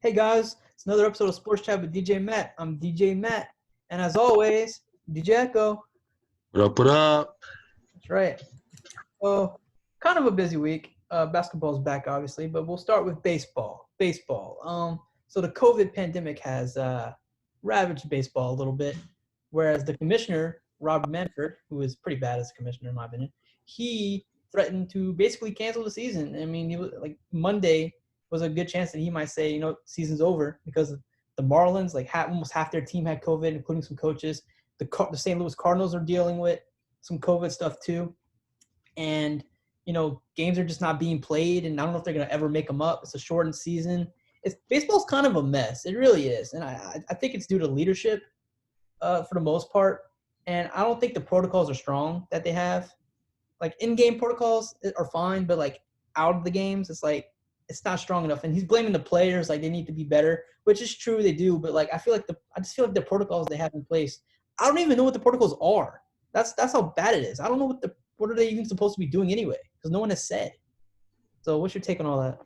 Hey guys, it's another episode of Sports Chat with DJ Matt. I'm DJ Matt, and as always, DJ Echo. What up, what up? That's right. So, kind of a busy week. Basketball's back, obviously, but we'll start with baseball. So the COVID pandemic has ravaged baseball a little bit, whereas the commissioner, Rob Manfred, who is pretty bad as a commissioner in my opinion, he threatened to basically cancel the season. I mean, he was like Monday was a good chance that he might say, season's over because the Marlins, like almost half their team had COVID, including some coaches. The St. Louis Cardinals are dealing with some COVID stuff too, and games are just not being played, and I don't know if they're gonna ever make them up. It's a shortened season. Baseball's kind of a mess. It really is, and I think it's due to leadership, for the most part. And I don't think the protocols are strong that they have. Like in-game protocols are fine, but like out of the games, it's not strong enough. And he's blaming the players, like they need to be better, which is true, they do. But like I just feel like the protocols they have in place, I don't even know what the protocols are. That's how bad it is. I don't know what are they even supposed to be doing anyway, because no one has said. So what's your take on all that?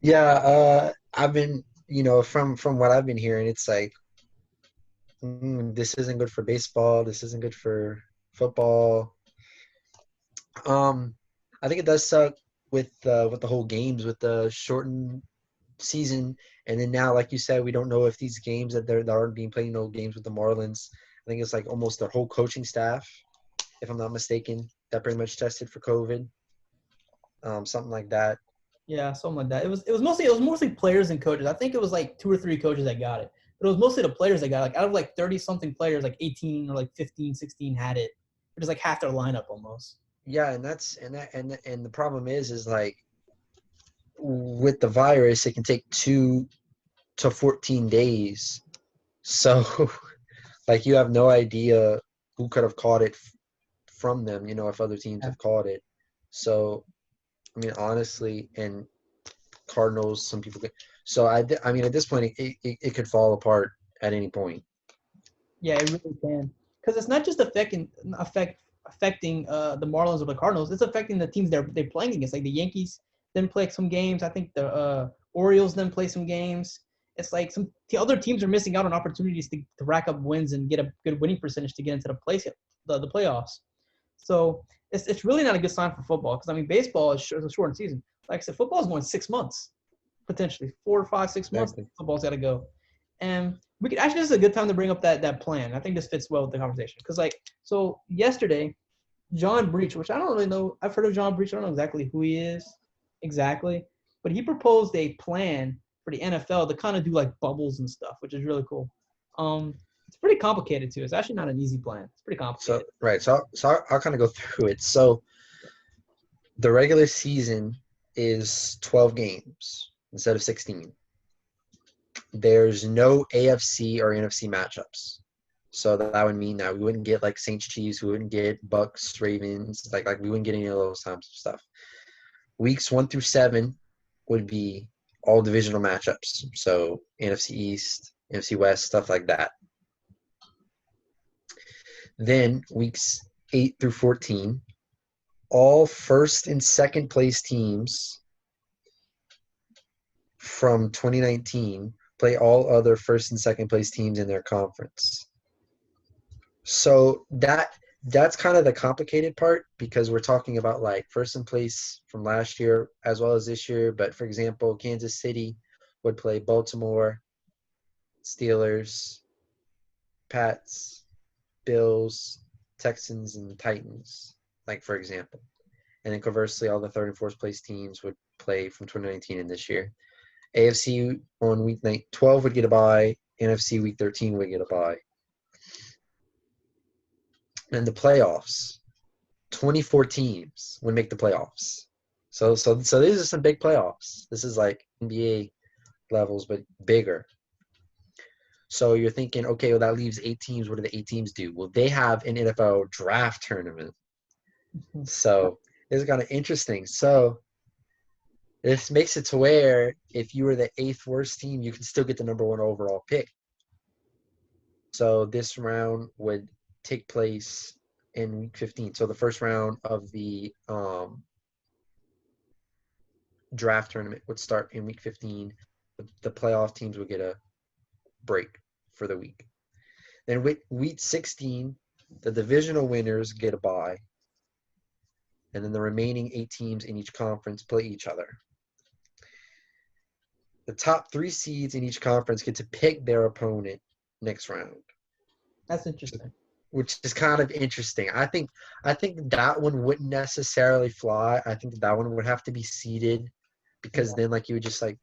Yeah, I've been, from what I've been hearing, it's like this isn't good for baseball. This isn't good for football. I think it does suck with the whole games, with the shortened season, and then now, like you said, we don't know if these games that aren't being played, games with the Marlins. I think it's like almost their whole coaching staff, if I'm not mistaken, that pretty much tested for COVID, something like that. Yeah, something like that. It was mostly players and coaches. I think it was like 2 or 3 coaches that got it. But it was mostly the players that got it. Like out of like 30 something players, like 18 or like 15, 16 had it. Which is like half their lineup almost. Yeah, and the problem is like with the virus, it can take 2 to 14 days. So, like, you have no idea who could have caught it from them, if other teams have caught it. So, I mean, honestly, and Cardinals, some people could. So, I mean, at this point, it could fall apart at any point. Yeah, it really can. Because it's not just affecting the Marlins or the Cardinals. It's affecting the teams they're playing against. Like the Yankees then play some games. I think the Orioles then play some games. It's like the other teams are missing out on opportunities to rack up wins and get a good winning percentage to get into the playoffs. So it's really not a good sign for football, because I mean baseball is a shortened season. Like I said, football is going 6 months, potentially 4 or 5, 6 months. Exactly. Football's got to go, and we could actually, this is a good time to bring up that plan. I think this fits well with the conversation, because so yesterday, John Breach, which I don't really know, I've heard of John Breach. I don't know exactly who he is exactly, but he proposed a plan for the NFL to kind of do like bubbles and stuff, which is really cool. It's pretty complicated too. It's actually not an easy plan. It's pretty complicated. So, right. So I'll kind of go through it. So, the regular season is 12 games instead of 16. There's no AFC or NFC matchups. So that would mean that we wouldn't get like Saints Chiefs, we wouldn't get Bucks Ravens, like we wouldn't get any of those types of stuff. Weeks 1 through 7 would be all divisional matchups. So NFC East, NFC West, stuff like that. Then weeks 8 through 14, all first and second place teams from 2019 play all other first and second place teams in their conference. So that's kind of the complicated part, because we're talking about like first in place from last year as well as this year. But for example, Kansas City would play Baltimore, Steelers, Pats, Bills, Texans, and Titans, like for example. And then conversely, all the third and fourth place teams would play from 2019 and this year. AFC on week 12 would get a bye. NFC week 13 would get a bye. And the playoffs, 24 teams would make the playoffs. So these are some big playoffs. This is like NBA levels, but bigger. So you're thinking, okay, well, that leaves 8 teams. What do the 8 teams do? Well, they have an NFL draft tournament. So it's kind of interesting. So this makes it to where if you were the 8th worst team, you can still get the number 1 overall pick. So this round would take place in week 15. So the first round of the draft tournament would start in week 15. the playoff teams would get a break for the week. Then week 16, the divisional winners get a bye, and then the remaining 8 teams in each conference play each other. The top 3 seeds in each conference get to pick their opponent next round. That's interesting. Which is kind of interesting. I think that one wouldn't necessarily fly. I think that one would have to be seeded because then like you would just like.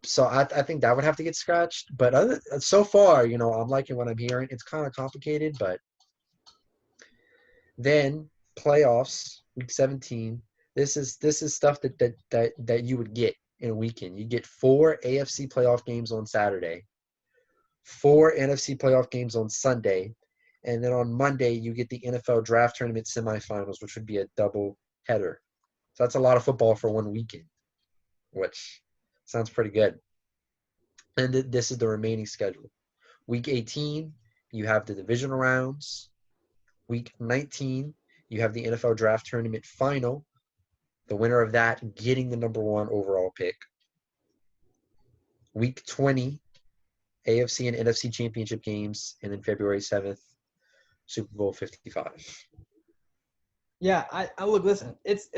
So I think that would have to get scratched. But so far, I'm liking what I'm hearing. It's kind of complicated, but then playoffs week 17. This is stuff that you would get in a weekend. You get 4 AFC playoff games on Saturday, 4 NFC playoff games on Sunday. And then on Monday, you get the NFL draft tournament semifinals, which would be a double header. So that's a lot of football for one weekend, which sounds pretty good. And this is the remaining schedule. Week 18, you have the divisional rounds. Week 19, you have the NFL draft tournament final. The winner of that getting the number 1 overall pick. Week 20, AFC and NFC championship games. And then February 7th, Super Bowl 55. Yeah, I look. Listen, it's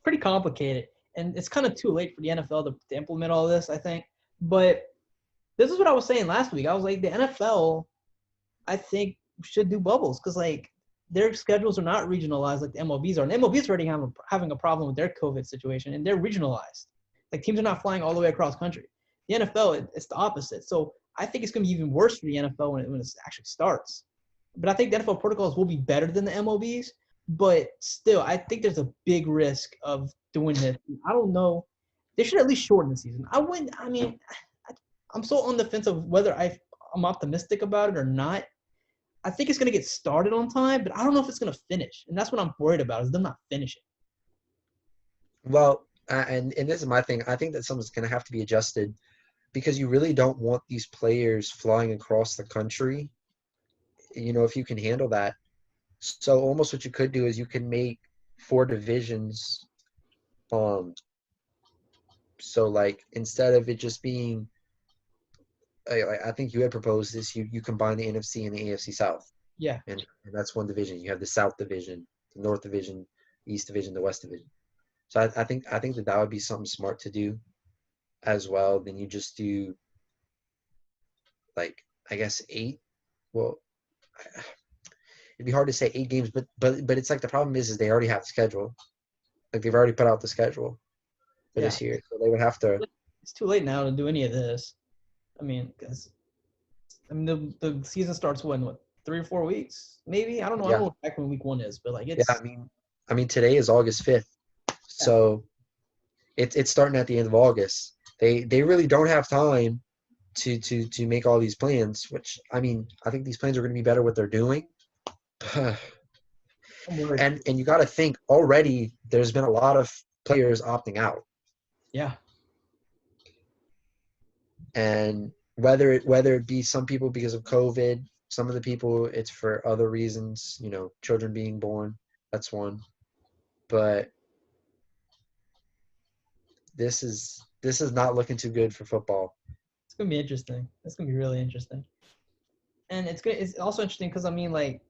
pretty complicated, and it's kind of too late for the NFL to implement all this, I think. But this is what I was saying last week. I was like, the NFL, I think, should do bubbles because like their schedules are not regionalized like the MLBs are. And the MLBs already having a problem with their COVID situation, and they're regionalized. Like teams are not flying all the way across country. The NFL, it's the opposite. So I think it's going to be even worse for the NFL when it actually starts. But I think the NFL protocols will be better than the MLBs. But still, I think there's a big risk of doing this. I don't know. They should at least shorten the season. I'm so on the fence of whether I'm optimistic about it or not. I think it's going to get started on time, but I don't know if it's going to finish. And that's what I'm worried about is them not finishing. Well, and this is my thing. I think that something's going to have to be adjusted because you really don't want these players flying across the country. If you can handle that. So almost what you could do is you can make 4 divisions. So like instead of it just being, I think you had proposed this. You combine the NFC and the AFC South. Yeah. And that's one division. You have the South Division, the North Division, East Division, the West Division. So I think that would be something smart to do as well. Then you just do like I guess 8. Well, it'd be hard to say 8 games, but it's like the problem is they already have the schedule. Like they've already put out the schedule for this year, so they would have to. It's too late now to do any of this. I mean, because the season starts what 3 or 4 weeks, maybe. I don't know. I don't know what back when week 1 is, but like it's. Yeah, I mean today is August 5th, so it's starting at the end of August. They really don't have time to make all these plans. Which I mean, I think these plans are going to be better what they're doing. And you got to think already. There's been a lot of players opting out. Yeah. And whether it be some people because of COVID, some of the people it's for other reasons, children being born, that's one. But this is not looking too good for football. It's gonna be interesting. It's gonna be really interesting. And it's also interesting because I mean like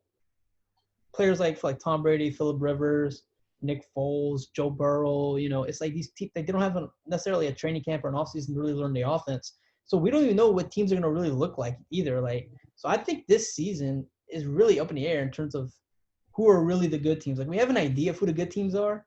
players like Tom Brady, Phillip Rivers, Nick Foles, Joe Burrow, it's like these teams they don't have necessarily a training camp or an offseason to really learn the offense. So we don't even know what teams are going to really look like either. Like, so I think this season is really up in the air in terms of who are really the good teams. Like, we have an idea of who the good teams are,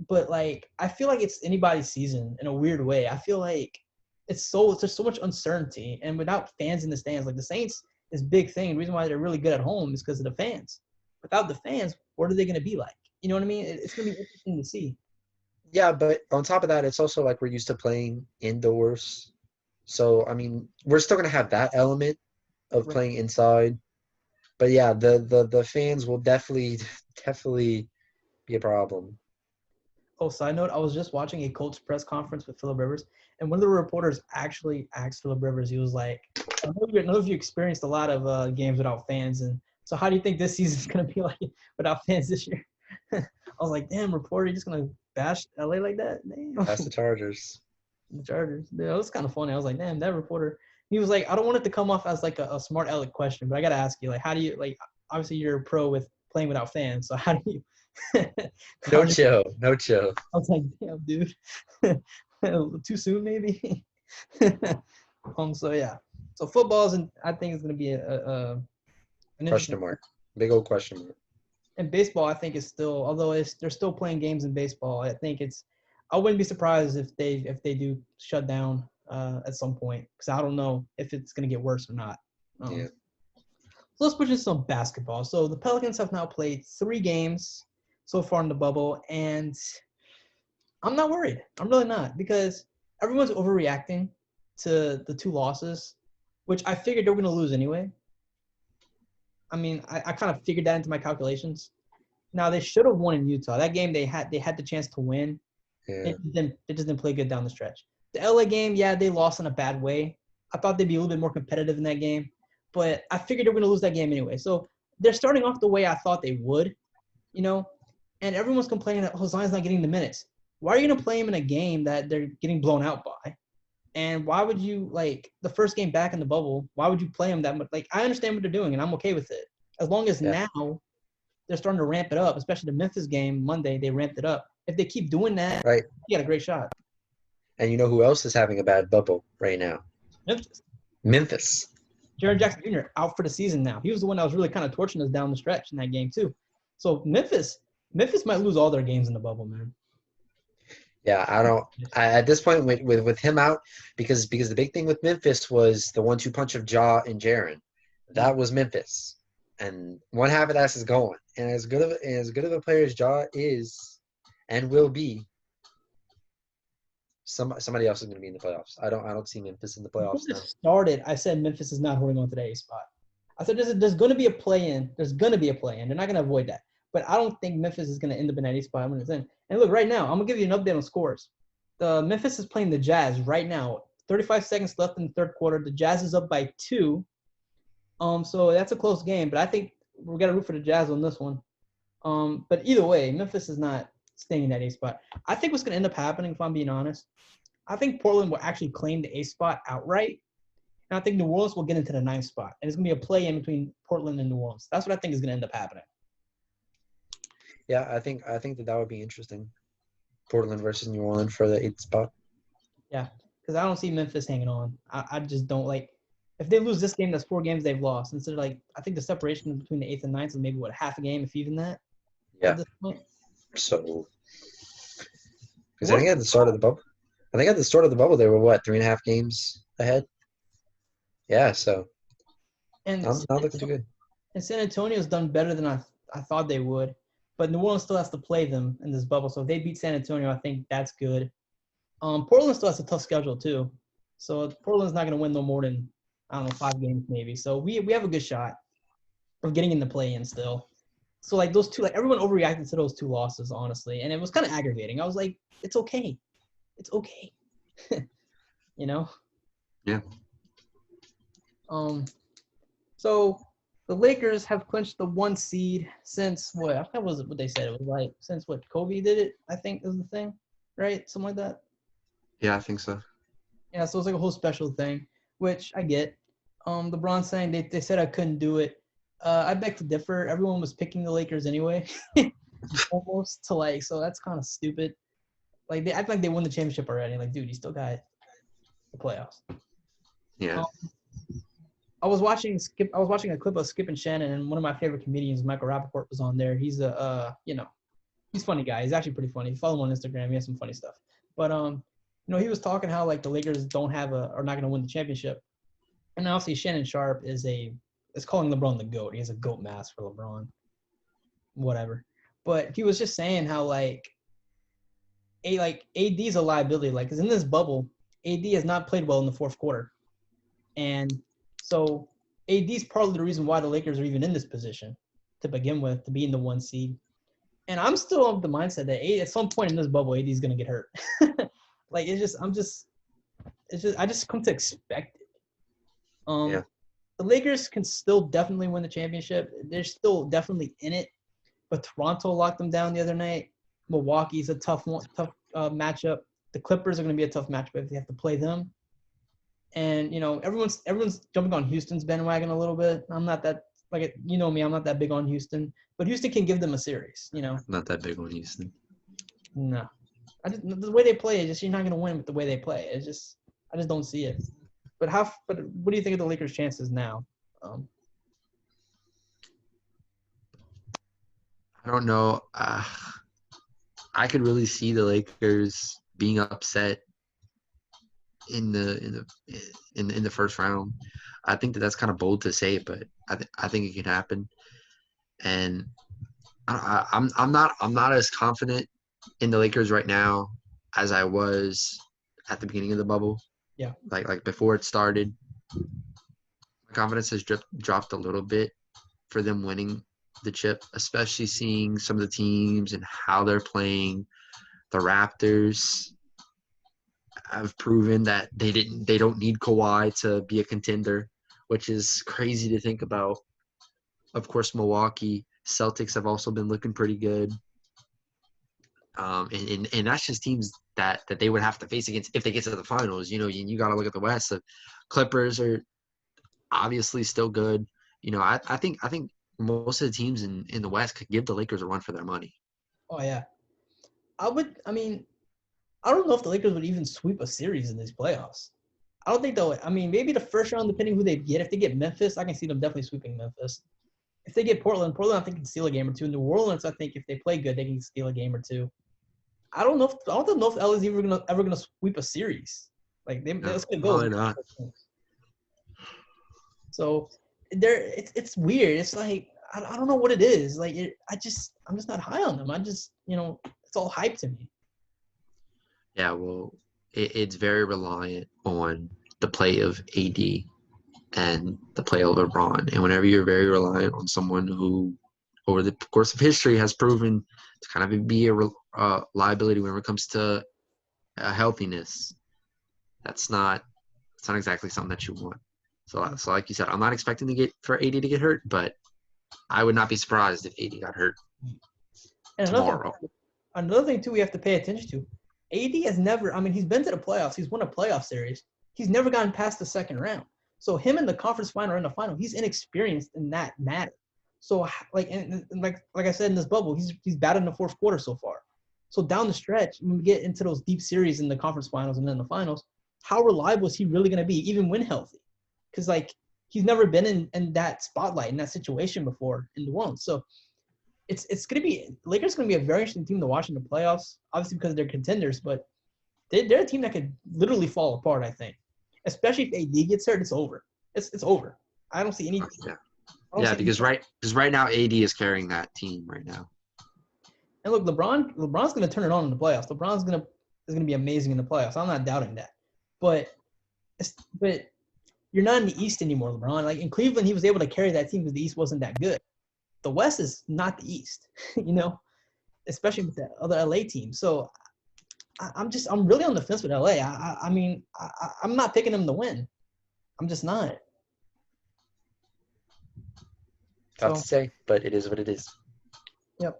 but like, I feel like it's anybody's season in a weird way. I feel like there's so much uncertainty, and without fans in the stands, like the Saints is a big thing. The reason why they're really good at home is because of the fans. Without the fans, what are they going to be like? You know what I mean? It's going to be interesting to see. Yeah, but on top of that, it's also like we're used to playing indoors. So, I mean, we're still going to have that element of playing inside. But, yeah, the fans will definitely be a problem. Oh, side note, I was just watching a Colts press conference with Phillip Rivers, and one of the reporters actually asked Phillip Rivers, he was like, I know if you experienced a lot of games without fans, and so how do you think this season's going to be like without fans this year? I was like, damn, reporter, you're just going to bash LA like that? Damn. That's the Chargers. The Chargers. Yeah, it was kind of funny. I was like, damn, that reporter. He was like, I don't want it to come off as like a smart aleck question, but I gotta ask you, like, how do you like? Obviously, you're a pro with playing without fans, so how do you? No how do chill, no chill. I was like, damn, dude, too soon maybe. So yeah, so football is, I think, is gonna be an interesting. Question mark. Big old question mark. And baseball, I think, is still, although they're still playing games in baseball. I think it's. I wouldn't be surprised if they do shut down at some point, because I don't know if it's gonna get worse or not. Yeah. So let's put in some basketball. So the Pelicans have now played 3 games so far in the bubble, and I'm not worried. I'm really not, because everyone's overreacting to the 2 losses, which I figured they were gonna lose anyway. I mean, I kind of figured that into my calculations. Now they should have won in Utah. That game they had the chance to win. Yeah. They just didn't play good down the stretch. The LA game, yeah, they lost in a bad way. I thought they'd be a little bit more competitive in that game, but I figured they were going to lose that game anyway. So they're starting off the way I thought they would, you know, and everyone's complaining that Zion's not getting the minutes. Why are you going to play him in a game that they're getting blown out by? And why would you, like, the first game back in the bubble, why would you play him that much? Like, I understand what they're doing, and I'm okay with it. As long as now they're starting to ramp it up, especially the Memphis game Monday, they ramped it up. If they keep doing that, Right. you got a great shot. And you know who else is having a bad bubble right now? Memphis. Jaren Jackson Jr. out for the season now. He was the one that was really kind of torching us down the stretch in that game too. So Memphis might lose all their games in the bubble, man. Yeah, at this point with him out, because the big thing with Memphis was the 1-2 punch of Ja and Jaren. That was Memphis. And one half of that is gone. And as good of a player as Ja is and will be, somebody else is going to be in the playoffs. I don't see Memphis in the playoffs now. Started, I said Memphis is not holding on to the A spot. I said there's going to be a play-in. There's going to be a play-in. They're not going to avoid that. But I don't think Memphis is going to end up in that A spot when it's in. And look, right now, I'm going to give you an update on scores. The Memphis is playing the Jazz right now. 35 seconds left in the third quarter. The Jazz is up by 2. So that's a close game. But I think we got to root for the Jazz on this one. But either way, Memphis is not staying in that A spot. I think what's going to end up happening, if I'm being honest, I think Portland will actually claim the A spot outright. And I think New Orleans will get into the 9th spot. And it's going to be a play-in between Portland and New Orleans. That's what I think is going to end up happening. Yeah, I think that would be interesting. Portland versus New Orleans for the 8th spot. Yeah, because I don't see Memphis hanging on. I just don't like – if they lose this game, that's 4 games they've lost. Instead of like – I think the separation between the 8th and 9th is maybe, half a game, if even that? Yeah. At this point. So – because I think at the start of the bubble, they were, 3.5 games ahead? Yeah, so and not looking too good. And San Antonio's done better than I thought they would. But New Orleans still has to play them in this bubble. So if they beat San Antonio, I think that's good. Portland still has a tough schedule too. So Portland's not going to win no more than, 5 games maybe. So we have a good shot of getting in the play-in still. So like those 2, like everyone overreacted to those 2 losses, honestly. And it was kind of aggravating. I was like, it's okay. It's okay. You know? Yeah. So the Lakers have clinched the 1 seed since what? I forgot what they said. It was like since what? Kobe did it, I think is the thing, right? Something like that. Yeah, I think so. Yeah, so it's like a whole special thing, which I get. LeBron saying they said I couldn't do it. I beg to differ. Everyone was picking the Lakers anyway, almost to like. So that's kind of stupid. Like they act like they won the championship already. Like, dude, you still got the playoffs. Yeah. I was watching a clip of Skip and Shannon, and one of my favorite comedians, Michael Rappaport, was on there. He's he's a funny guy. He's actually pretty funny. Follow him on Instagram. He has some funny stuff. But he was talking how like the Lakers are not going to win the championship, and obviously Shannon Sharp is calling LeBron the GOAT. He has a GOAT mask for LeBron, whatever. But he was just saying how AD's a liability. Like, because in this bubble, AD has not played well in the fourth quarter, and so AD's partly the reason why the Lakers are even in this position to begin with, to be in the 1 seed. And I'm still of the mindset that at some point in this bubble, AD's going to get hurt. Like, I just come to expect it. Yeah. The Lakers can still definitely win the championship. They're still definitely in it. But Toronto locked them down the other night. Milwaukee's a tough matchup. The Clippers are going to be a tough matchup if they have to play them. And everyone's jumping on Houston's bandwagon a little bit. I'm not that me. I'm not that big on Houston, but Houston can give them a series. Not that big on Houston. No, the way they play is just you're not going to win with the way they play. I just don't see it. But what do you think of the Lakers' chances now? I don't know. I could really see the Lakers being upset in the first round. I think that's kind of bold to say, but I think it can happen. And I'm not as confident in the Lakers right now as I was at the beginning of the bubble. Yeah. Like before it started, my confidence has dropped a little bit for them winning the chip, especially seeing some of the teams and how they're playing. The Raptors have proven that they don't need Kawhi to be a contender, which is crazy to think about. Of course, Milwaukee Celtics have also been looking pretty good. And that's just teams that they would have to face against if they get to the finals. You got to look at the West. The Clippers are obviously still good. I think most of the teams in the West could give the Lakers a run for their money. Oh yeah, I don't know if the Lakers would even sweep a series in these playoffs. I don't think they'll. Maybe the first round, depending who they get. If they get Memphis, I can see them definitely sweeping Memphis. If they get Portland, I think can steal a game or two. New Orleans, I think if they play good, they can steal a game or two. I don't know if LA's ever gonna sweep a series. Like it's gonna go. Probably not. So it's weird. It's like I don't know what it is. Like I'm just not high on them. It's all hype to me. Yeah, well, it's very reliant on the play of AD and the play of LeBron. And whenever you're very reliant on someone who, over the course of history, has proven to kind of be a liability when it comes to healthiness, that's not exactly something that you want. So like you said, I'm not expecting for AD to get hurt, but I would not be surprised if AD got hurt tomorrow. Another thing, too, we have to pay attention to. AD has never – he's been to the playoffs. He's won a playoff series. He's never gotten past the second round. So him in the conference final or in the final, he's inexperienced in that matter. So, like I said in this bubble, he's batted in the fourth quarter so far. So down the stretch, when we get into those deep series in the conference finals and then the finals, how reliable is he really going to be, even when healthy? Because, he's never been in that spotlight, in that situation before in New Orleans. So it's going to be – Lakers going to be a very interesting team to watch in the playoffs, obviously because they're contenders, but they're a team that could literally fall apart, I think. Especially if AD gets hurt, it's over. It's over. I don't see any – Yeah, because right now AD is carrying that team right now. And look, LeBron's going to turn it on in the playoffs. is going to be amazing in the playoffs. I'm not doubting that. But you're not in the East anymore, LeBron. Like in Cleveland, he was able to carry that team because the East wasn't that good. The West is not the East, especially with the other LA team. So I'm really on the fence with LA. I'm not picking them to win. I'm just not. Tough to say, but it is what it is. Yep.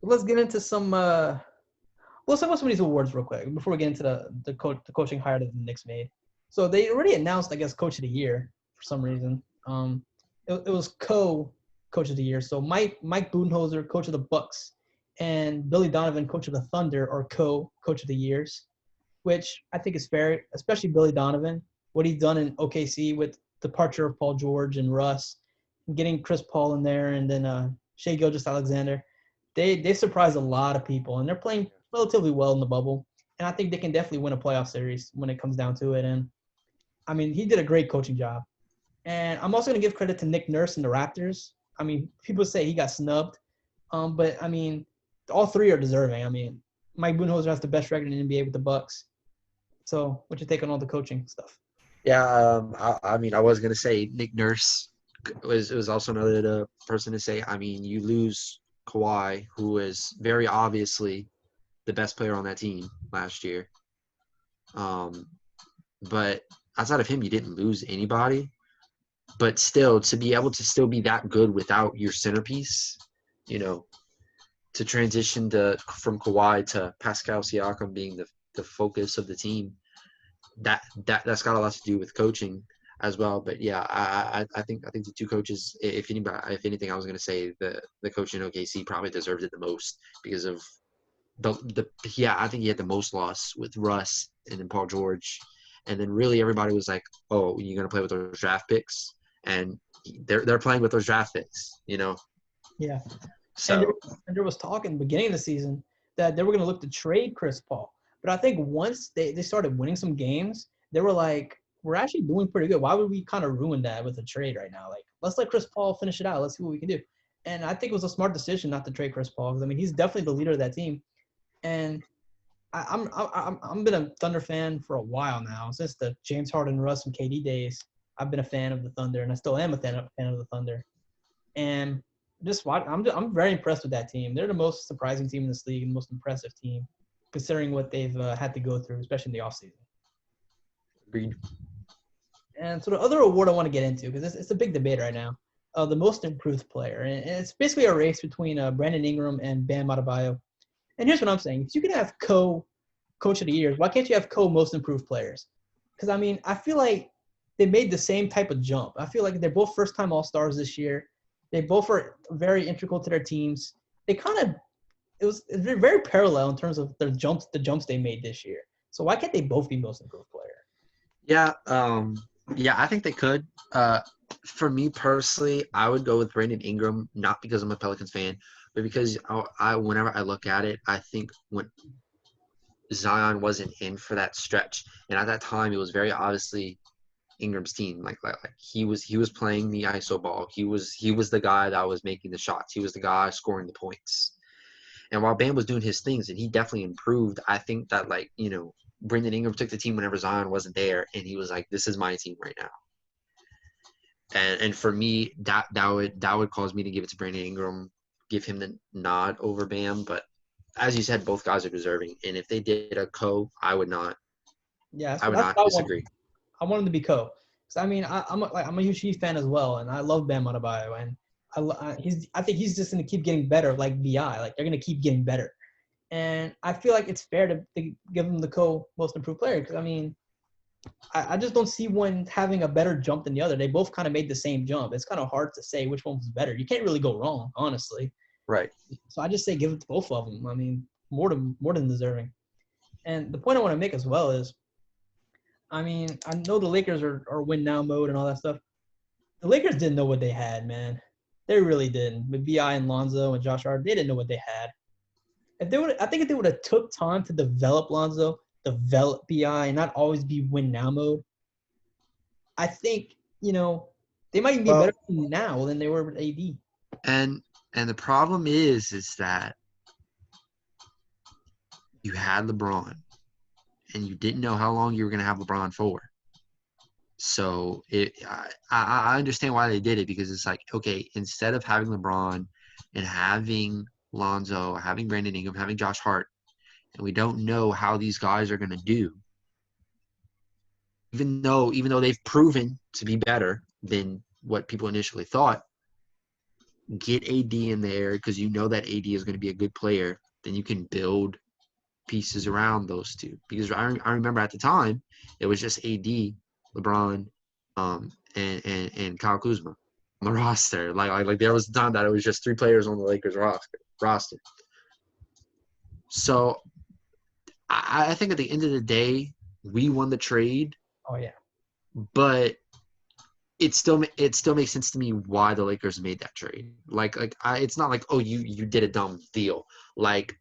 Let's get into some. Let's talk about some of these awards real quick before we get into the coaching hire that the Knicks made. So they already announced, I guess, Coach of the Year for some reason. It was Coach of the Year. So Mike Budenholzer, Coach of the Bucks, and Billy Donovan, Coach of the Thunder, are Coach of the Years, which I think is fair, especially Billy Donovan. What he's done in OKC with departure of Paul George and Russ, getting Chris Paul in there, and then Shai Gilgeous-Alexander. They surprised a lot of people, and they're playing relatively well in the bubble. And I think they can definitely win a playoff series when it comes down to it. And, he did a great coaching job. And I'm also going to give credit to Nick Nurse and the Raptors. People say he got snubbed. But, all three are deserving. Mike Budenholzer has the best record in the NBA with the Bucks. So what's your take on all the coaching stuff? Yeah, I was going to say Nick Nurse was also another person to say. You lose Kawhi, who is very obviously the best player on that team last year. But outside of him, you didn't lose anybody. But still, to be able to still be that good without your centerpiece, to transition from Kawhi to Pascal Siakam being the focus of the team. That's got a lot to do with coaching as well. But yeah, I think the two coaches, if anything, I was gonna say the coach in OKC probably deserved it the most because of I think he had the most loss with Russ and then Paul George, and then really everybody was like, oh, you're gonna play with those draft picks, and they're playing with those draft picks, Yeah. So And there was talk in the beginning of the season that they were going to look to trade Chris Paul. But I think once they started winning some games, they were like, we're actually doing pretty good. Why would we kind of ruin that with a trade right now? Like, let's let Chris Paul finish it out. Let's see what we can do. And I think it was a smart decision not to trade Chris Paul because, I mean, he's definitely the leader of that team. And I'm been a Thunder fan for a while now. Since the James Harden, Russ, and KD days, I've been a fan of the Thunder, and I still am a fan of the Thunder. And just watch. I'm very impressed with that team. They're the most surprising team in this league and the most impressive team, considering what they've had to go through, especially in the offseason. Agreed. And so the other award I want to get into, because it's a big debate right now, the most improved player. And it's basically a race between Brandon Ingram and Bam Adebayo. And here's what I'm saying. If you can have co-coach of the years, why can't you have co-most improved players? Because, I mean, I feel like they made the same type of jump. I feel like they're both first-time All-Stars this year. They both are very integral to their teams. It was very parallel in terms of the jumps they made this year. So why can't they both be most improved player? Yeah, I think they could. For me personally, I would go with Brandon Ingram, not because I'm a Pelicans fan, but because whenever I look at it, I think when Zion wasn't in for that stretch, and at that time it was very obviously Ingram's team. Like he was playing the ISO ball. He was the guy that was making the shots. He was the guy scoring the points. And while Bam was doing his things, and he definitely improved, I think that Brandon Ingram took the team whenever Zion wasn't there, and he was like, "This is my team right now." And for me, that would cause me to give it to Brandon Ingram, give him the nod over Bam. But as you said, both guys are deserving. And if they did a I would not. Yeah, I would not disagree. I want him to be co. Because I mean, I'm a huge Chiefs fan as well, and I love Bam Adebayo, and I think he's just going to keep getting better, like Bi. Like they're going to keep getting better, and I feel like it's fair to give him the most improved player. Because I mean, I just don't see one having a better jump than the other. They both kind of made the same jump. It's kind of hard to say which one was better. You can't really go wrong, honestly. Right. So I just say give it to both of them. I mean, more than deserving. And the point I want to make as well is, I mean, I know the Lakers are win now mode and all that stuff. The Lakers didn't know what they had, man. They really didn't. With Bi and Lonzo and Josh Hart, they didn't know what they had. If they would have took time to develop Lonzo, develop Bi, and not always be win now mode, I think they might even be better now than they were with AD. And the problem is that you had LeBron, and you didn't know how long you were going to have LeBron for. So I understand why they did it, because it's like, okay, instead of having LeBron and having Lonzo, having Brandon Ingram, having Josh Hart, and we don't know how these guys are going to do, even though they've proven to be better than what people initially thought, get AD in there, because you know that AD is going to be a good player. Then you can build pieces around those two. Because I remember at the time, it was just AD, LeBron, and Kyle Kuzma on the roster. Like there was a time that it was just three players on the Lakers roster. So I think at the end of the day, we won the trade. Oh yeah. But it still makes sense to me why the Lakers made that trade. It's not like, oh, you did a dumb deal. Like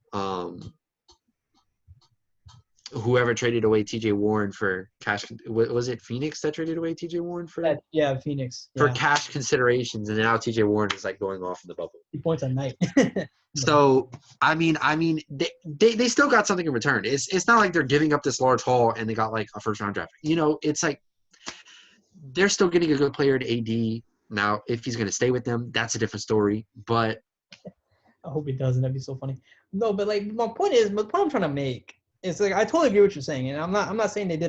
whoever traded away T.J. Warren for cash, was it Phoenix that traded away T.J. Warren for? Yeah, Phoenix. For cash considerations, and now T.J. Warren is like going off in the bubble. 2 points a night. So I mean, they still got something in return. It's not like they're giving up this large haul and they got like a first round draft. It's like they're still getting a good player at AD. Now, if he's going to stay with them, that's a different story. But I hope he doesn't. That'd be so funny. No, but like the point I'm trying to make is like I totally agree with what you're saying, and I'm not saying it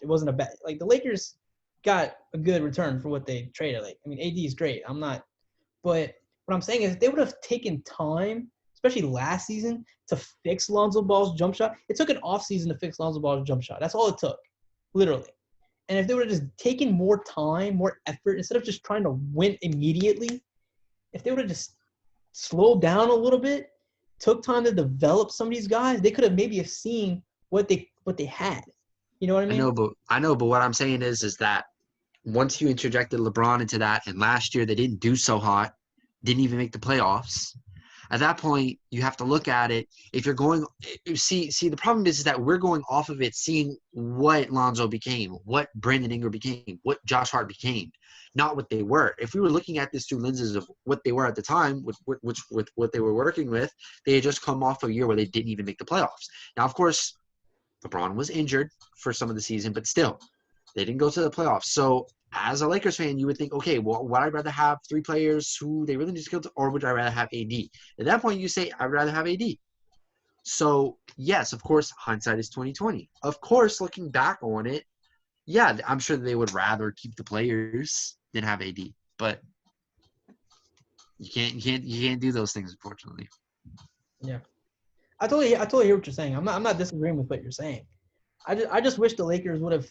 wasn't a bad. Like the Lakers got a good return for what they traded. Like I mean, AD is great. But what I'm saying is they would have taken time, especially last season, to fix Lonzo Ball's jump shot. It took an offseason to fix Lonzo Ball's jump shot. That's all it took, literally. And if they would have just taken more time, more effort, instead of just trying to win immediately, if they would have just slowed down a little bit, took time to develop some of these guys, they could have maybe have seen what they had. You know what I mean? I know, but what I'm saying is that once you interjected LeBron into that, and last year they didn't do so hot, didn't even make the playoffs. At that point, you have to look at it. If you're going – see, the problem is that we're going off of it, seeing what Lonzo became, what Brandon Ingram became, what Josh Hart became, not what they were. If we were looking at this through lenses of what they were at the time, with what they were working with, they had just come off a year where they didn't even make the playoffs. Now, of course, LeBron was injured for some of the season, but still, they didn't go to the playoffs. So – as a Lakers fan, you would think, okay, well, would I rather have three players who they really need skill to, or would I rather have AD? At that point, you say, I'd rather have AD. So, yes, of course, hindsight is 20/20. Of course, looking back on it, yeah, I'm sure they would rather keep the players than have AD. But you can't do those things, unfortunately. Yeah, I totally hear what you're saying. I'm not disagreeing with what you're saying. I just wish the Lakers would have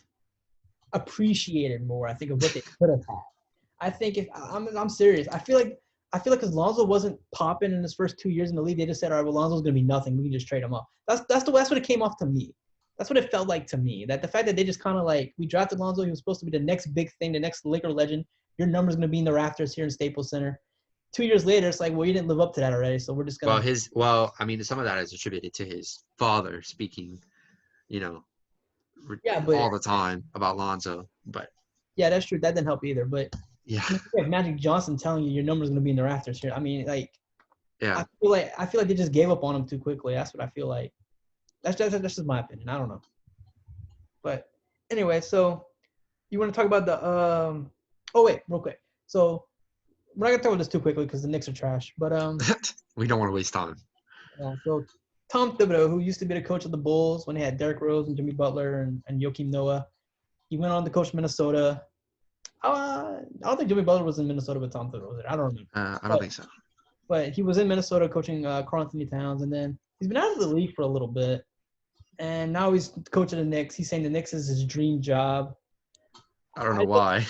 appreciated more, I think, of what they could have had. I think if I'm serious, I feel like because Lonzo wasn't popping in his first 2 years in the league, they just said, all right, well, Lonzo's gonna be nothing. We can just trade him off. That's what it came off to me. That's what it felt like to me. That the fact that they just kind of like, we drafted Lonzo, he was supposed to be the next big thing, the next Laker legend. Your number's gonna be in the rafters here in Staples Center. 2 years later, it's like, well, you didn't live up to that already, so we're just gonna. Some of that is attributed to his father speaking, Yeah, but all the time about Lonzo, but yeah, that's true. That didn't help either. But yeah, like Magic Johnson telling you your number's gonna be in the rafters here. I mean, like, yeah. I feel like they just gave up on him too quickly. That's what I feel like. That's just my opinion. I don't know. But anyway, so you want to talk about the Oh wait, real quick. So we're not gonna talk about this too quickly because the Knicks are trash. But We don't want to waste time. yeah. So Tom Thibodeau, who used to be the coach of the Bulls when they had Derrick Rose and Jimmy Butler and Joakim Noah, he went on to coach Minnesota. I don't think Jimmy Butler was in Minnesota with Tom Thibodeau was there. I don't remember. I don't think so. But he was in Minnesota coaching Karl Anthony Towns, and then he's been out of the league for a little bit. And now he's coaching the Knicks. He's saying the Knicks is his dream job. I don't know why.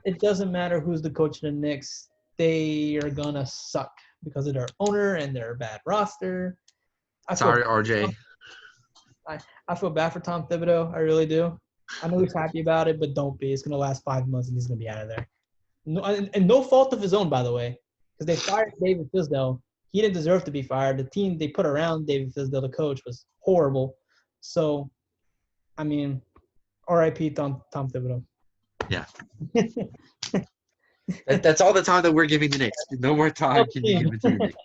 It doesn't matter who's the coach of the Knicks. They are going to suck because of their owner and their bad roster. Sorry, RJ. I feel bad for Tom Thibodeau. I really do. I know he's happy about it, but don't be. It's going to last 5 months, and he's going to be out of there. No, and no fault of his own, by the way, because they fired David Fizdale. He didn't deserve to be fired. The team they put around David Fizdale, the coach, was horrible. So, I mean, R.I.P. Tom Thibodeau. Yeah. That's all the time that we're giving the Knicks. No more time can you give it to the Knicks.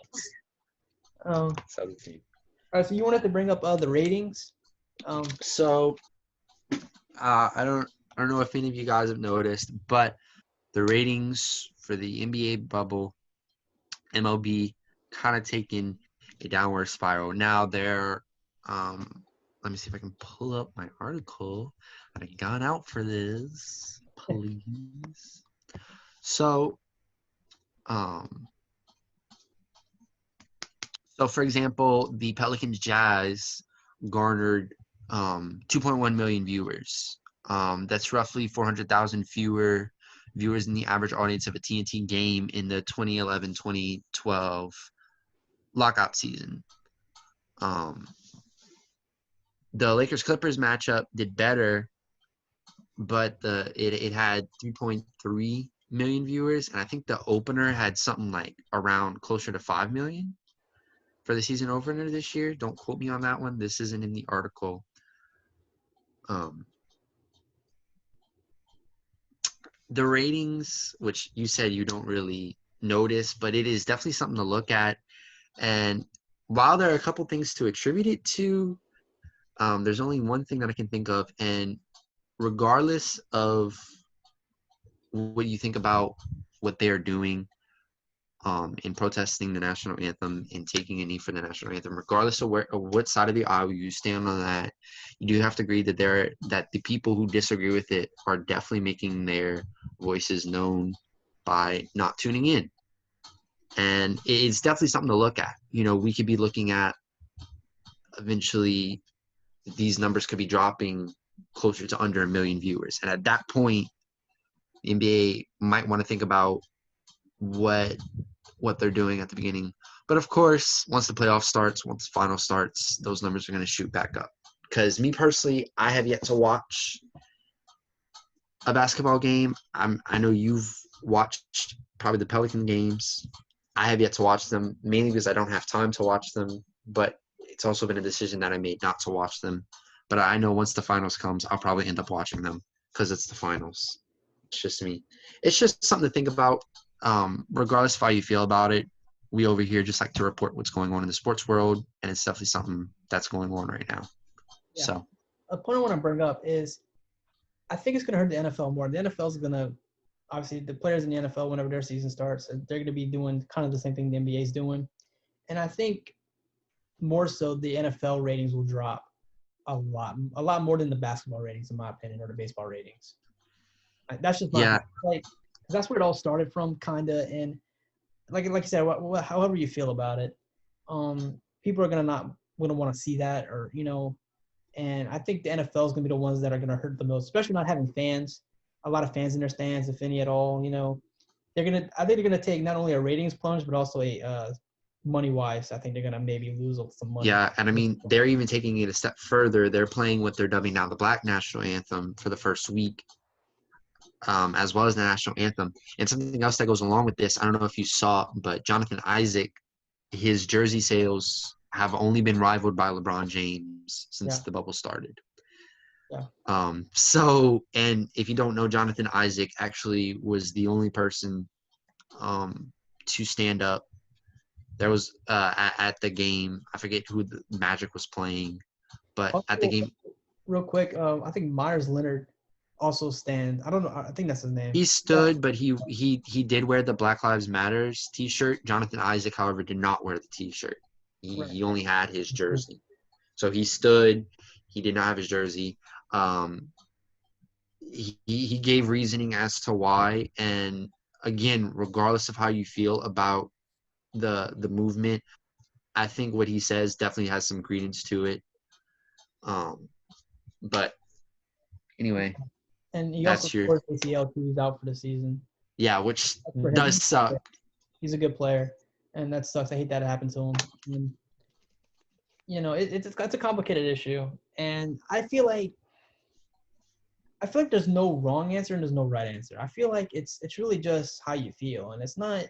17. All right, so you wanted to bring up the ratings. I don't know if any of you guys have noticed, but the ratings for the NBA bubble, MLB, kind of taking a downward spiral. Now they're let me see if I can pull up my article that I got out for this, please. So for example, the Pelicans Jazz garnered 2.1 million viewers. That's roughly 400,000 fewer viewers than the average audience of a TNT game in the 2011-2012 lockout season. The Lakers-Clippers matchup did better, but it had 3.3 million viewers, and I think the opener had something like around closer to 5 million for the season opener this year. Don't quote me on that one. This isn't in the article. The ratings, which you said you don't really notice, but it is definitely something to look at. And while there are a couple things to attribute it to, there's only one thing that I can think of. And regardless of what you think about what they are doing in protesting the national anthem and taking a knee for the national anthem, regardless of what side of the aisle you stand on that, you do have to agree that the people who disagree with it are definitely making their voices known by not tuning in. And it's definitely something to look at. We could be looking at eventually these numbers could be dropping closer to under 1 million viewers. And at that point, the NBA might want to think about what they're doing at the beginning. But of course, once the playoff starts, once the final starts, those numbers are going to shoot back up. Because me personally, I have yet to watch a basketball game. I know you've watched probably the Pelican games. I have yet to watch them, mainly because I don't have time to watch them. But it's also been a decision that I made not to watch them. But I know once the finals comes, I'll probably end up watching them because it's the finals. It's just me. It's just something to think about. Regardless of how you feel about it, we over here just like to report what's going on in the sports world, and it's definitely something that's going on right now. Yeah. So a point I want to bring up is I think it's going to hurt the NFL more. The NFL is going to – obviously, the players in the NFL, whenever their season starts, they're going to be doing kind of the same thing the NBA is doing. And I think more so the NFL ratings will drop a lot more than the basketball ratings, in my opinion, or the baseball ratings. That's just my opinion. Like, 'cause that's where it all started from, kind of. And like you said, however you feel about it, people are gonna want to see that, or And I think the NFL is gonna be the ones that are gonna hurt the most, especially not having fans, a lot of fans in their stands, if any at all. I think they're gonna take not only a ratings plunge, but also a money wise. I think they're gonna maybe lose some money. Yeah, and I mean they're even taking it a step further. They're playing what they're dubbing now the Black National Anthem for the first week. As well as the national anthem. And something else that goes along with this, I don't know if you saw, but Jonathan Isaac, his jersey sales have only been rivaled by LeBron James since the bubble started. Yeah. And if you don't know, Jonathan Isaac actually was the only person to stand up. There was at the game, I forget who the Magic was playing, but at the game. Real quick, I think Myers Leonard also stand. I don't know. I think that's his name. He stood, but he did wear the Black Lives Matters T-shirt. Jonathan Isaac, however, did not wear the T-shirt. He only had his jersey. So he stood. He did not have his jersey. He gave reasoning as to why. And again, regardless of how you feel about the movement, I think what he says definitely has some credence to it. But anyway. And he also scored ACL too. He's out for the season. Yeah, which does suck. He's a good player, and that sucks. I hate that happened to him. And, it's a complicated issue, and I feel like there's no wrong answer and there's no right answer. I feel like it's really just how you feel, and it's not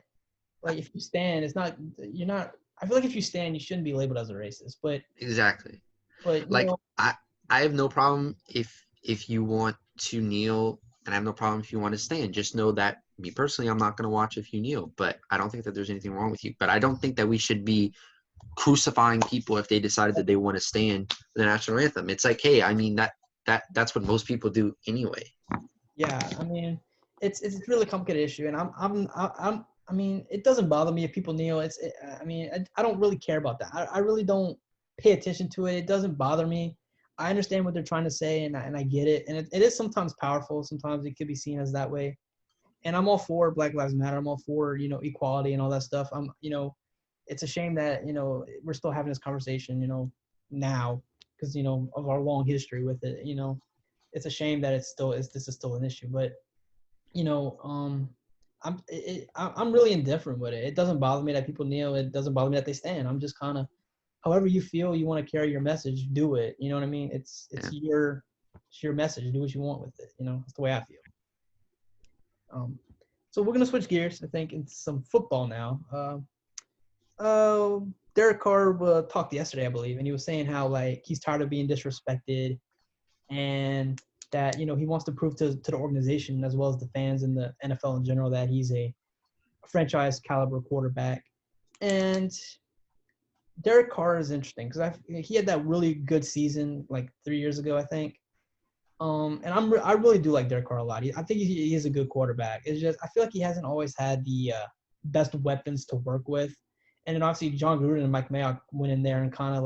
like if you stand, it's not you're not. I feel like if you stand, you shouldn't be labeled as a racist. But exactly. But like I have no problem if you want to kneel, and I have no problem if you want to stand. Just know that me personally, I'm not going to watch if you kneel, but I don't think that there's anything wrong with you. But I don't think that we should be crucifying people if they decided that they want to stand for the national anthem. It's like, hey, I mean that's what most people do anyway. Yeah, I mean, it's a really complicated issue, and I mean, it doesn't bother me if people kneel. I don't really care about that. I really don't pay attention to it. It doesn't bother me. I understand what they're trying to say, and I get it. And it is sometimes powerful. Sometimes it could be seen as that way. And I'm all for Black Lives Matter. I'm all for, equality and all that stuff. It's a shame that, we're still having this conversation, now because, of our long history with it. It's a shame that this is still an issue. But, I'm really indifferent with it. It doesn't bother me that people kneel. It doesn't bother me that they stand. I'm just kind of, however you feel you want to carry your message, do it. You know what I mean? It's your message. Do what you want with it. That's the way I feel. So we're gonna switch gears, I think, into some football now. Derek Carr talked yesterday, I believe, and he was saying how he's tired of being disrespected, and that he wants to prove to the organization as well as the fans and the NFL in general that he's a franchise caliber quarterback. And Derek Carr is interesting because he had that really good season 3 years ago, I think. And I really do like Derek Carr a lot. I think he is a good quarterback. It's just I feel like he hasn't always had the best weapons to work with. And then obviously John Gruden and Mike Mayock went in there and kind of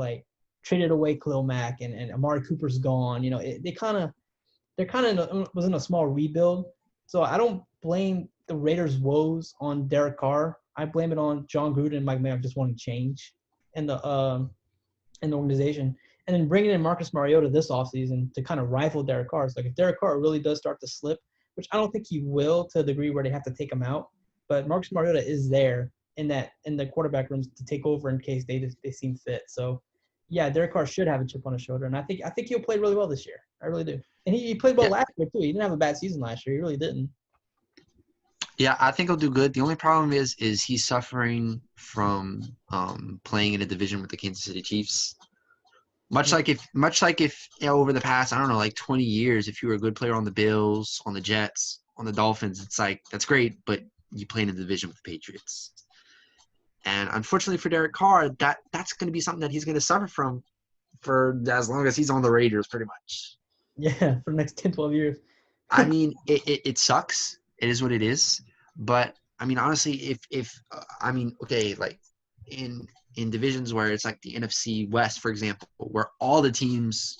traded away Khalil Mack and Amari Cooper's gone. They're kind of was in a small rebuild. So I don't blame the Raiders' woes on Derek Carr. I blame it on John Gruden and Mike Mayock just wanting change in the organization. And then bringing in Marcus Mariota this offseason to kind of rifle Derek Carr. It's like if Derek Carr really does start to slip, which I don't think he will to a degree where they have to take him out, but Marcus Mariota is there in the quarterback rooms to take over in case they seem fit. So yeah, Derek Carr should have a chip on his shoulder, and I think he'll play really well this year. I really do. And he played well last year too. He didn't have a bad season last year. He really didn't. Yeah, I think he'll do good. The only problem is he's suffering from playing in a division with the Kansas City Chiefs. Much like if over the past, I don't know, like 20 years, if you were a good player on the Bills, on the Jets, on the Dolphins, it's like that's great, but you play in a division with the Patriots. And unfortunately for Derek Carr, that's going to be something that he's going to suffer from for as long as he's on the Raiders, pretty much. Yeah, for the next 10, 12 years. I mean, it sucks. It is what it is. But I mean, honestly, like in divisions where it's like the NFC West, for example, where all the teams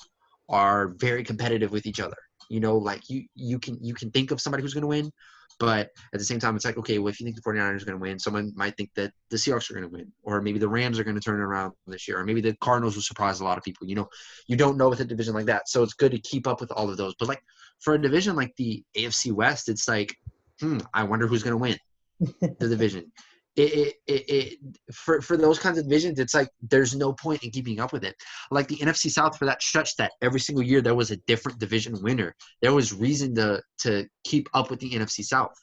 are very competitive with each other. You know, like you can think of somebody who's going to win, but at the same time, it's like, okay, well, if you think the 49ers are going to win, someone might think that the Seahawks are going to win, or maybe the Rams are going to turn it around this year, or maybe the Cardinals will surprise a lot of people. You know, you don't know with a division like that. So it's good to keep up with all of those. But like for a division like the AFC West, it's like, I wonder who's going to win the division. For those kinds of divisions, it's like there's no point in keeping up with it. Like the NFC South, for that stretch that every single year there was a different division winner. There was reason to keep up with the NFC South.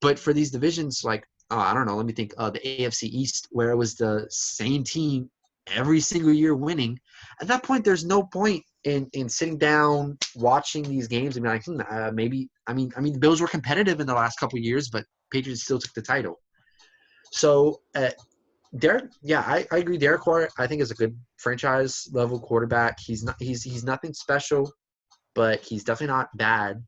But for these divisions, like I don't know, let me think. The AFC East, where it was the same team every single year winning. At that point, there's no point in sitting down watching these games and be like, maybe. I mean, the Bills were competitive in the last couple of years, but Patriots still took the title. So, Derek, I agree. Derek Carr, I think, is a good franchise level quarterback. He's nothing special, but he's definitely not bad.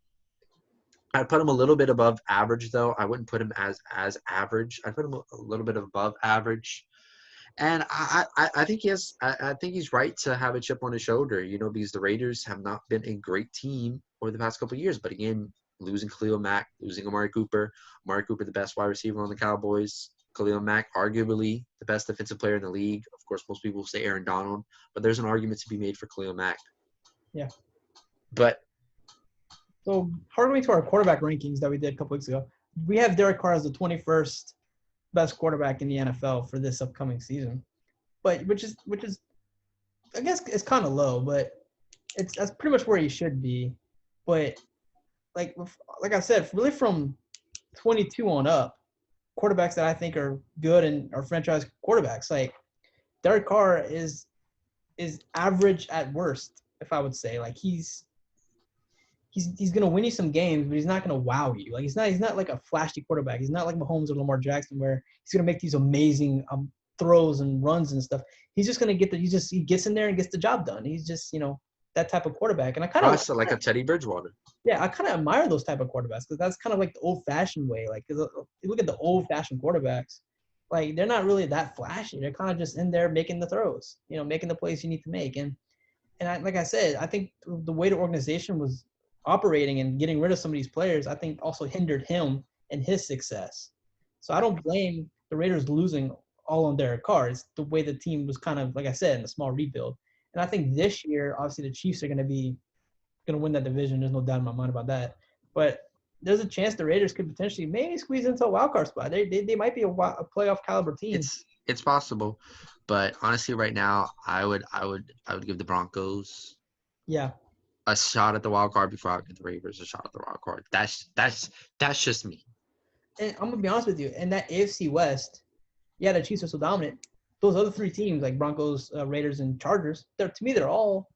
I'd put him a little bit above average, though. I wouldn't put him as average. I'd put him a little bit above average. And I think I think he's right to have a chip on his shoulder, you know, because the Raiders have not been a great team over the past couple of years. But again, losing Khalil Mack, losing Amari Cooper, the best wide receiver on the Cowboys. Khalil Mack, arguably the best defensive player in the league. Of course, most people say Aaron Donald, but there's an argument to be made for Khalil Mack. Yeah. But so, harkening to our quarterback rankings that we did a couple weeks ago, we have Derek Carr as the 21st best quarterback in the NFL for this upcoming season. But which is I guess it's kind of low, but that's pretty much where he should be. But like I said, really from 22 on up, quarterbacks that I think are good and are franchise quarterbacks. Like Derek Carr is average at worst, if I would say. Like he's gonna win you some games, but he's not gonna wow you. Like he's not like a flashy quarterback. He's not like Mahomes or Lamar Jackson where he's gonna make these amazing throws and runs and stuff. He's just gonna he gets in there and gets the job done. He's just that type of quarterback. And I kind of like a Teddy Bridgewater. Yeah, I kind of admire those type of quarterbacks because that's kind of like the old-fashioned way. Like, cause you look at the old-fashioned quarterbacks, like they're not really that flashy. They're kind of just in there making the throws, making the plays you need to make. And like I said, I think the way the organization was operating and getting rid of some of these players, I think also hindered him and his success. So I don't blame the Raiders losing all on Derek Carr. It's the way the team was kind of, like I said, in a small rebuild. And I think this year, obviously, the Chiefs are going to win that division. There's no doubt in my mind about that. But there's a chance the Raiders could potentially maybe squeeze into a wild card spot. They might be a playoff caliber team. It's possible, but honestly, right now, I would give the Broncos a shot at the wild card before I would give the Raiders a shot at the wild card. That's just me. And I'm gonna be honest with you. In that AFC West, the Chiefs are so dominant. Those other three teams, like Broncos, Raiders, and Chargers, to me, they're all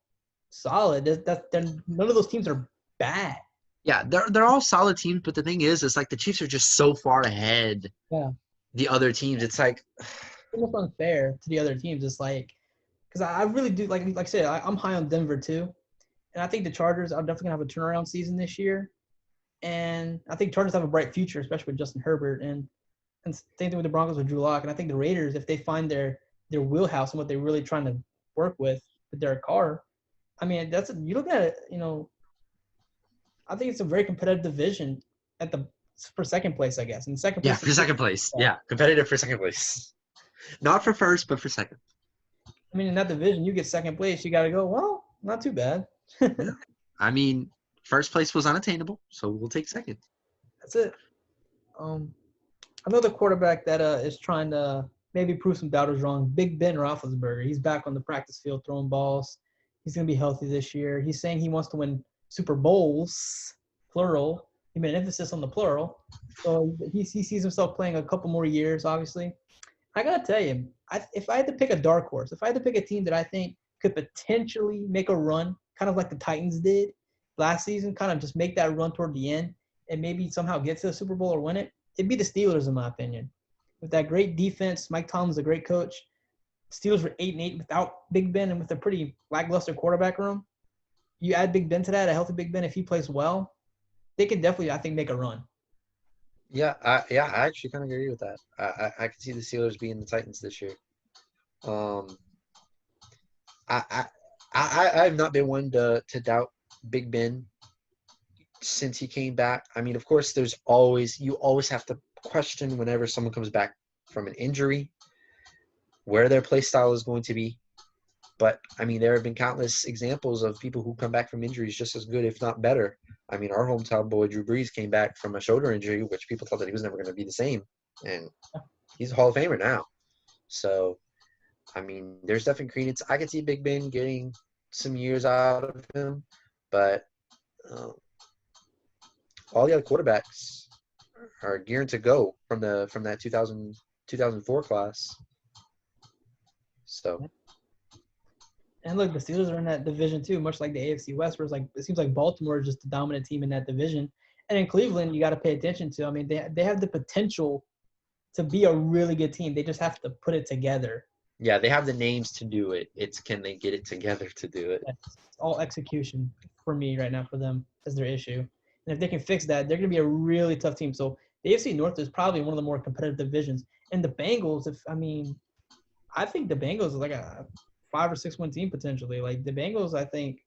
solid. None of those teams are bad. Yeah, they're all solid teams, but the thing is, it's like the Chiefs are just so far ahead. Yeah. The other teams, it's like it's almost unfair to the other teams. It's like because I really do like I said, I'm high on Denver too, and I think the Chargers are definitely gonna have a turnaround season this year, and I think Chargers have a bright future, especially with Justin Herbert, and same thing with the Broncos with Drew Lock, and I think the Raiders, if they find their wheelhouse and what they're really trying to work with Derek Carr. I mean, you look at it, I think it's a very competitive division at the for second place, I guess. And second Yeah, place. for second place. Yeah, competitive for second place. Not for first, but for second. I mean, in that division, you get second place, you got to go, well, not too bad. Yeah. I mean, first place was unattainable, so we'll take second. That's it. Another quarterback that is trying to maybe prove some doubters wrong, Big Ben Roethlisberger. He's back on the practice field throwing balls. He's going to be healthy this year. He's saying he wants to win Super Bowls, plural. He made an emphasis on the plural. So he sees himself playing a couple more years, obviously. I got to tell you, if I had to pick a dark horse, if I had to pick a team that I think could potentially make a run, kind of like the Titans did last season, kind of just make that run toward the end and maybe somehow get to the Super Bowl or win it, it'd be the Steelers, in my opinion. With that great defense, Mike Tomlin's a great coach. Steelers were 8-8 without Big Ben and with a pretty lackluster quarterback room. You add Big Ben to that, a healthy Big Ben, if he plays well, they can definitely, I think, make a run. Yeah, I actually kind of agree with that. I can see the Steelers being the Titans this year. I've not been one to doubt Big Ben since he came back. I mean, of course, you always have to question whenever someone comes back from an injury where their play style is going to be. But I mean, there have been countless examples of people who come back from injuries just as good, if not better. I mean, our hometown boy Drew Brees came back from a shoulder injury, which people thought that he was never going to be the same, and he's a Hall of Famer now. So, I mean, there's definitely credence. I could see Big Ben getting some years out of him, but all the other quarterbacks are gearing to go from that 2004 class. So. And look, the Steelers are in that division too, much like the AFC West, where it seems like Baltimore is just the dominant team in that division. And in Cleveland, you got to pay attention to. I mean, they have the potential to be a really good team. They just have to put it together. Yeah, they have the names to do it. It's can they get it together to do it? It's all execution for me right now for them is their issue. And if they can fix that, they're going to be a really tough team. So the AFC North is probably one of the more competitive divisions. And the Bengals, I think the Bengals are like a 5 or 6 win team potentially. Like the Bengals, I think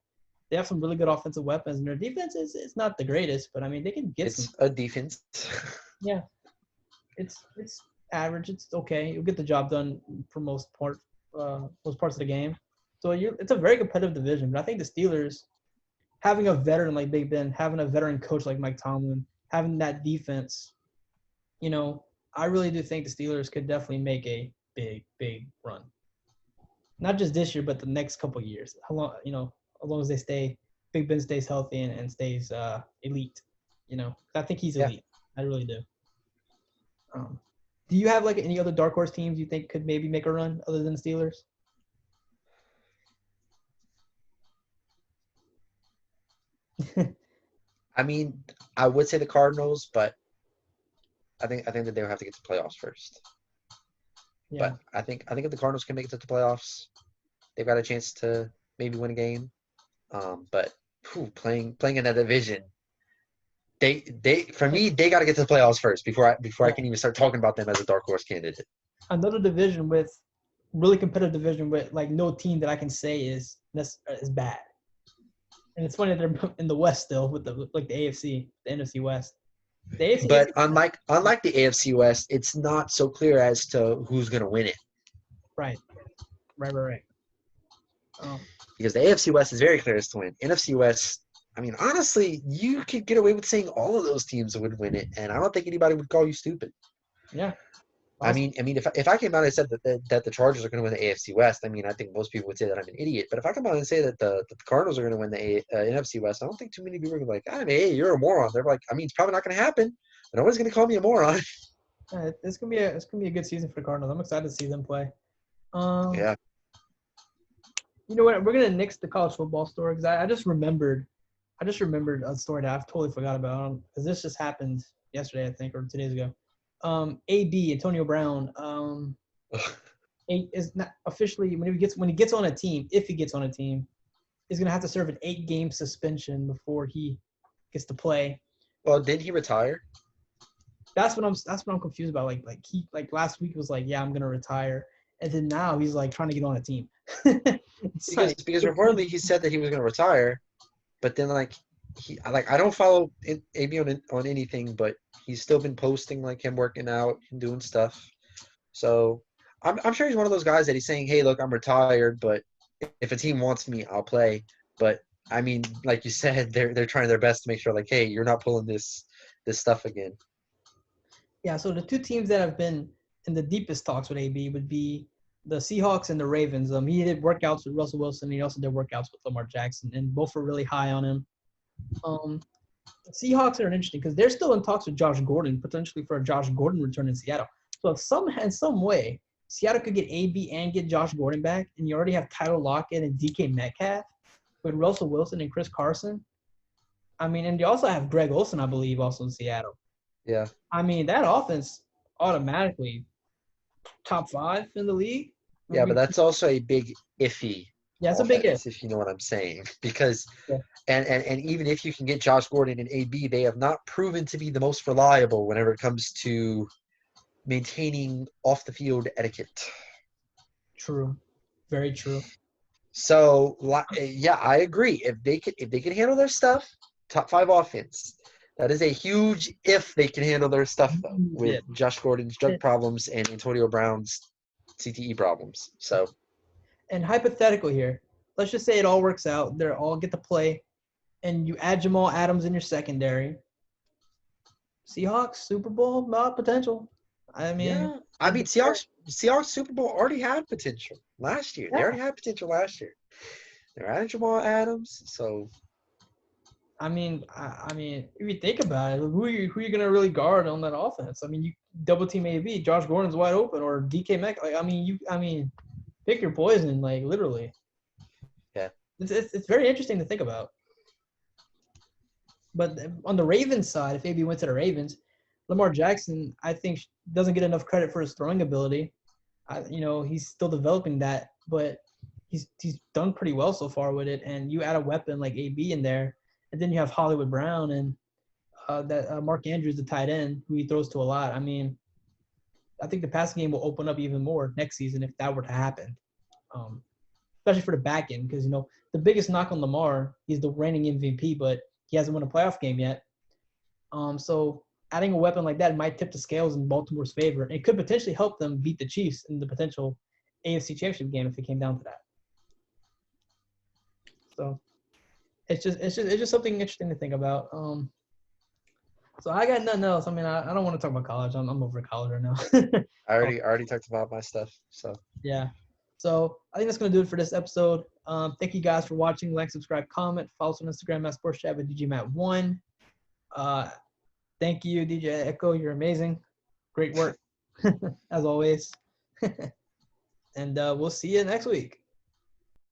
they have some really good offensive weapons, and their defense is not the greatest, but I mean they can get it's a defense. Yeah, it's average. It's okay. You'll get the job done for most parts of the game. So it's a very competitive division. But I think the Steelers, having a veteran like Big Ben, having a veteran coach like Mike Tomlin, having that defense, I really do think the Steelers could definitely make a big run. Not just this year, but the next couple of years. How long, as long as Big Ben stays healthy and stays elite. I think he's elite. Yeah. I really do. Do you have like any other dark horse teams you think could maybe make a run other than the Steelers? I mean, I would say the Cardinals, but I think that they'll have to get to playoffs first. Yeah. But I think if the Cardinals can make it to the playoffs, they've got a chance to maybe win a game. But playing in that division, they for me they got to get to the playoffs first before I can even start talking about them as a dark horse candidate. Another division with really competitive division with like no team that I can say is bad. And it's funny that they're in the West still with the AFC, the NFC West. The AFC, but unlike the AFC West, it's not so clear as to who's going to win it. Right. Because the AFC West is very clear as to win. NFC West, I mean, honestly, you could get away with saying all of those teams would win it, and I don't think anybody would call you stupid. Yeah. Awesome. I mean, if I came out and said that the Chargers are going to win the AFC West, I mean, I think most people would say that I'm an idiot. But if I come out and say that the Cardinals are going to win the NFC West, I don't think too many people are going to be like, hey, you're a moron. They're like, I mean, it's probably not going to happen, but nobody's going to call me a moron. It's gonna be a good season for the Cardinals. I'm excited to see them play. Yeah. You know what? We're gonna nix the college football story because I just remembered a story that I've totally forgot about because this just happened yesterday, I think, or 2 days ago. AB Antonio Brown is not officially when he gets on a team, if he gets on a team, is gonna have to serve an 8-game suspension before he gets to play. Well, did he retire? That's what I'm confused about. He last week was like, yeah, I'm gonna retire, and then now he's like trying to get on a team. because reportedly he said that he was gonna retire, but then I don't follow AB on anything, but he's still been posting like him working out and doing stuff. So I'm sure he's one of those guys that he's saying, "Hey, look, I'm retired, but if a team wants me, I'll play." But I mean, like you said, they're trying their best to make sure, like, hey, you're not pulling this stuff again. Yeah, so the two teams that have been in the deepest talks with AB would be the Seahawks and the Ravens. He did workouts with Russell Wilson. And he also did workouts with Lamar Jackson, and both were really high on him. The Seahawks are interesting because they're still in talks with Josh Gordon, potentially for a Josh Gordon return in Seattle. So in some way, Seattle could get AB and get Josh Gordon back, and you already have Tyler Lockett and DK Metcalf with Russell Wilson and Chris Carson. I mean, and you also have Greg Olsen, I believe, also in Seattle. Yeah. I mean, that offense automatically top 5 in the league. Yeah, but that's also a big iffy Yeah, it's a big offense, if. if you know what I'm saying. Because Yeah. and even if you can get Josh Gordon and AB, they have not proven to be the most reliable whenever it comes to maintaining off the field etiquette. True. Very true. So yeah, I agree. If they can handle their stuff, top 5 offense. That is a huge if they can handle their stuff though, with Yeah. Josh Gordon's drug problems and Antonio Brown's CTE problems. So And hypothetical here. Let's just say it all works out. They all get to play, and you add Jamal Adams in your secondary. Seahawks, Super Bowl, not potential. I mean, yeah, I mean Seahawks Super Bowl already had potential last year. They yeah. already had potential last year. They're adding Jamal Adams, so I mean, if you think about it, who are you gonna really guard on that offense? I mean, you double team AB, Josh Gordon's wide open, or DK Metcalf. Like, I mean, pick your poison, like literally. yeah. It's very interesting to think about. But on the Ravens side, if AB went to the Ravens, Lamar Jackson, I think, doesn't get enough credit for his throwing ability. He's still developing that, but he's done pretty well so far with it. And you add a weapon like AB in there, and then you have Hollywood Brown and Mark Andrews, the tight end, who he throws to a lot. I mean, I think the passing game will open up even more next season if that were to happen, especially for the back end, because the biggest knock on Lamar, he's the reigning MVP, but he hasn't won a playoff game yet. So adding a weapon like that might tip the scales in Baltimore's favor. It could potentially help them beat the Chiefs in the potential AFC Championship game if it came down to that. So it's just something interesting to think about. So I got nothing else. I mean, I don't want to talk about college. I'm over college right now. I already talked about my stuff. So Yeah. So I think that's going to do it for this episode. Thank you guys for watching. Like, subscribe, comment. Follow us on Instagram at SportsChat with DJMatt1. Thank you, DJ Echo. You're amazing. Great work, as always. And we'll see you next week.